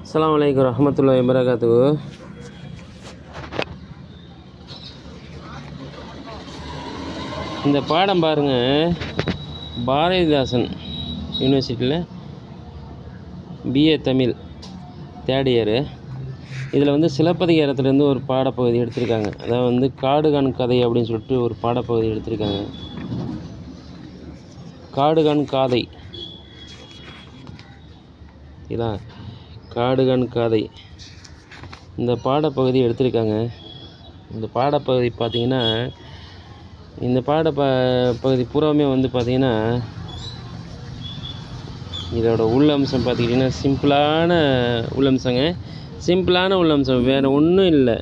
அஸ்ஸலாமு அலைக்கும் வரஹ்மத்துல்லாஹி வபரகாத்துஹு. இந்த பாடம் பாருங்கள், பாரதிதாசன் யூனிவர்சிட்டியில் பிஏ தமிழ் தேர்ட் இயரு. இதில் வந்து சிலப்பதிகாரத்துலேருந்து ஒரு பாடப்பகுதி எடுத்திருக்காங்க. அதாவது வந்து காடுகான் கதை அப்படின்னு சொல்லிட்டு ஒரு பாடப்பகுதி எடுத்திருக்காங்க. காடுகான் காதை இதான் காடுகான் காதை இந்த பாடப்பகுதி எடுத்திருக்காங்க. இந்த பாடப்பகுதி பார்த்திங்கன்னா, இந்த பகுதி பூராவுமே வந்து பார்த்திங்கன்னா, இதோட உள்ளம்சம் பார்த்துக்கிட்டிங்கன்னா சிம்பிளான உள்ளம்சங்க. சிம்பிளான உள்ளம்சம், வேறு ஒன்றும் இல்லை.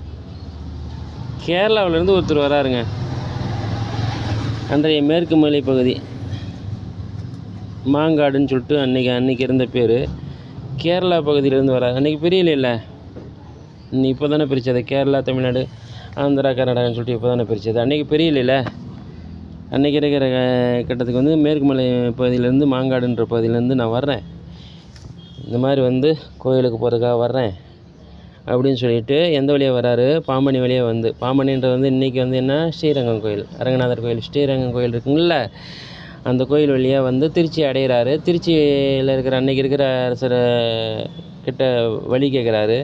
கேரளாவிலேருந்து ஒருத்தர் வராருங்க. அன்றைய மேற்கு மலை பகுதி மாங்காடுன்னு சொல்லிட்டு அன்றைக்கி இருந்த பேர். கேரளா பகுதியிலேருந்து வராரு. அன்றைக்கி பிரியல, இப்போ தானே பிரித்தது. கேரளா, தமிழ்நாடு, ஆந்திரா, கர்நாடகான்னு சொல்லிட்டு இப்போ தானே பிரித்தது. அன்றைக்கி பிரியல. அன்றைக்கி இருக்கிற கட்டத்துக்கு வந்து மேற்கு மலை பகுதியிலேருந்து, மாங்காடுன்ற பகுதியிலேருந்து நான் வர்றேன். இந்த மாதிரி வந்து கோயிலுக்கு போகிறதுக்காக வர்றேன் அப்படின்னு சொல்லிட்டு எந்த வழியாக வராரு? பாம்பனி வழியாக வந்து, பாம்பனின்றது வந்து இன்றைக்கி வந்து என்ன, ஸ்ரீரங்கம் கோயில், அரங்கநாதர் கோயில், ஸ்ரீரங்கம் கோயில் இருக்குங்கள, அந்த கோயில் வழியாக வந்து திருச்சி அடைகிறாரு. திருச்சியில் இருக்கிற அன்றைக்கி இருக்கிற அரசர் கிட்ட வழி கேட்குறாரு.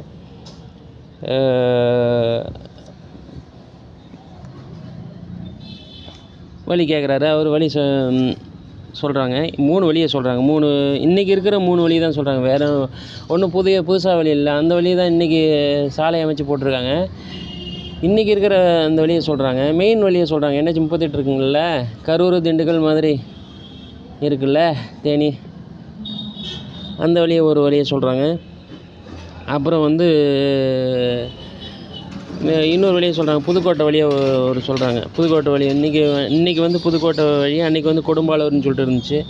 அவர் வழி சொல்கிறாங்க. 3 வழியை சொல்கிறாங்க. இன்றைக்கி இருக்கிற 3 வழி தான் சொல்கிறாங்க. வேறு ஒன்றும் புதுசாக வழி இல்லை. அந்த வழி தான் இன்றைக்கி சாலை அமைச்சு போட்டிருக்காங்க. இன்றைக்கி இருக்கிற அந்த வழியை சொல்கிறாங்க. மெயின் வழியை சொல்கிறாங்க. NH 38 இருக்குங்கள, கரூர், திண்டுக்கல் மாதிரி இருக்குல்ல, தேனி, அந்த வழியை ஒரு வழியை சொல்கிறாங்க. அப்புறம் வந்து இன்னொரு வழியை சொல்கிறாங்க. புதுக்கோட்டை வழியை ஒரு சொல்கிறாங்க. புதுக்கோட்டை வழி இன்றைக்கி வந்து புதுக்கோட்டை வழி, அன்றைக்கி வந்து கொடும்பாலூர்னு சொல்லிட்டு இருந்துச்சு.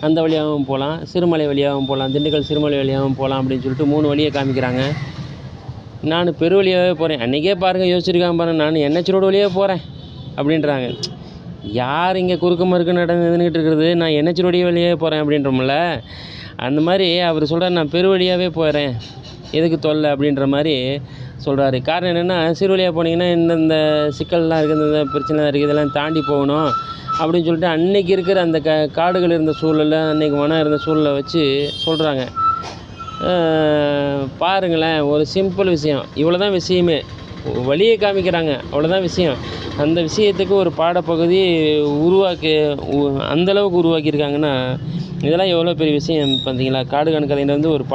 அந்த வழியாகவும் போகலாம், சிறுமலை வழியாகவும் போகலாம், திண்டுக்கல் சிறுமலை வழியாகவும் போகலாம் அப்படின்னு சொல்லிட்டு 3 வழியை காமிக்கிறாங்க. நான் பெரு வழியாகவே போகிறேன். அன்றைக்கே பாருங்கள், யோசிச்சிருக்காங்க பாருங்கள், நான் NH ரோடு வழியாக போகிறேன் அப்படின்றாங்க. யார் இங்கே குறுக்க மறுக்க நடந்துக்கிட்டு இருக்கிறது? நான் NH ரோடு வழியாக போகிறேன் அப்படின்றோம்ல. அந்த மாதிரி அவர் சொல்கிறார், நான் பெரு வழியாகவே போகிறேன், எதுக்கு தொல்லை அப்படின்ற மாதிரி சொல்கிறாரு. காரணம் என்னென்னா, சிறு வழியாக போனீங்கன்னா இந்தந்த சிக்கல்லாம் இருக்குது, இந்த பிரச்சனை இருக்குது, இதெல்லாம் தாண்டி போகணும் அப்படின்னு சொல்லிட்டு அன்றைக்கி இருக்கிற அந்த காடுகள் இருந்த சூழலில், அன்றைக்கி மனம் இருந்த சூழலை வச்சு சொல்கிறாங்க. பாருங்களேன், ஒரு சிம்பிள் விஷயம். இவ்வளோ தான் விஷயமே. வழியை காமிக்கிறாங்க, அவ்வளோதான் விஷயம். அந்த விஷயத்துக்கு ஒரு பாடப்பகுதி அந்தளவுக்கு உருவாக்கியிருக்காங்கன்னா, இதெல்லாம் எவ்வளோ பெரிய விஷயம் பார்த்தீங்களா? காடுகான் கதையில் வந்து ஒரு